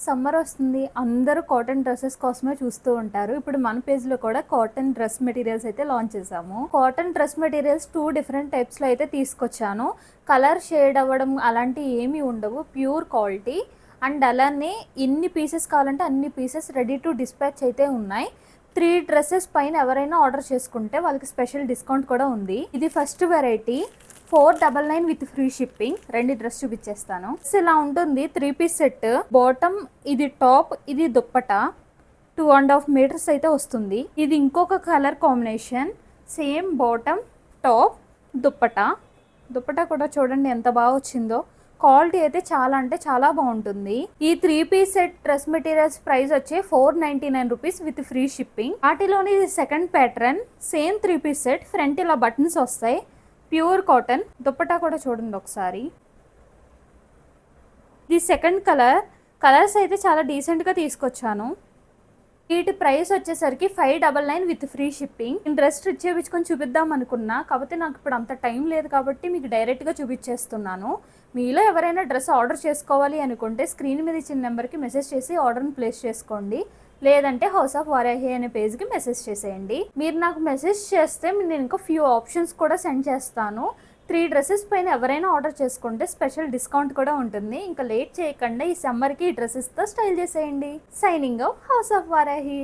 Summer వస్తుంది, అందరూ cotton dresses కోసమే చూస్తూ ఉంటారు. ఇప్పుడు మన పేజ్లో కూడా కాటన్ డ్రెస్ మెటీరియల్స్ అయితే లాంచ్ చేసాము. కాటన్ డ్రెస్ మెటీరియల్స్ 2 డిఫరెంట్ టైప్స్లో అయితే తీసుకొచ్చాను. కలర్ షేడ్ అవ్వడం అలాంటివి ఏమీ ఉండవు, ప్యూర్ క్వాలిటీ. అండ్ అలానే ఎన్ని పీసెస్ కావాలంటే అన్ని పీసెస్ రెడీ టు డిస్పాచ్ అయితే ఉన్నాయి. 3 డ్రెస్సెస్ పైన ఎవరైనా ఆర్డర్ చేసుకుంటే వాళ్ళకి స్పెషల్ డిస్కౌంట్ కూడా ఉంది. ఇది first variety 499 with free shipping. 2 dress చూపించేస్తాను. ఇలా ఉంటుంది 3 పీస్ సెట్. బాటమ్ ఇది టాప్, ఇది దుప్పటా. 2.5 మీటర్స్ అయితే వస్తుంది. ఇది ఇంకొక colour combination. Same bottom, top, dupatta. Dupatta కూడా చూడండి ఎంత బాగా వచ్చిందో. క్వాలిటీ అయితే చాలా అంటే చాలా బాగుంటుంది. ఈ 3 piece set dress materials price వచ్చి 499 రూపీస్ విత్ ఫ్రీ షిప్పింగ్. వాటిలోని ఇది second pattern. Same 3 piece set. Front ఇలా బటన్స్ వస్తాయి, ప్యూర్ కాటన్. దుప్పటా కూడా చూడండి ఒకసారి. ఇది సెకండ్ కలర్స్ అయితే చాలా డీసెంట్గా తీసుకొచ్చాను. వీటి ప్రైస్ వచ్చేసరికి 599 విత్ ఫ్రీ షిప్పింగ్. నేను డ్రెస్ స్టిచ్ చేయించుకొని చూపిద్దాం అనుకున్నా, కాకపోతే నాకు ఇప్పుడు అంత టైం లేదు కాబట్టి మీకు డైరెక్ట్గా చూపించేస్తున్నాను. మీలో ఎవరైనా డ్రెస్ ఆర్డర్ చేసుకోవాలి అనుకుంటే స్క్రీన్ మీద ఇచ్చిన నెంబర్కి మెసేజ్ చేసి ఆర్డర్ని ప్లేస్ చేసుకోండి. లేదంటే హౌస్ ఆఫ్ వారాహి అనే పేజ్కి మెసేజ్ చేసేయండి. మీరు నాకు మెసేజ్ చేస్తే నేను ఇంకా ఫ్యూ ఆప్షన్స్ కూడా సెండ్ చేస్తాను. 3 డ్రెస్సెస్ పైన ఎవరైనా ఆర్డర్ చేసుకుంటే స్పెషల్ డిస్కౌంట్ కూడా ఉంటుంది. ఇంకా లేట్ చేయకుండా ఈ సమ్మర్కి ఈ డ్రెస్సెస్తో స్టైల్ చేసేయండి. Signing off house of Varahi.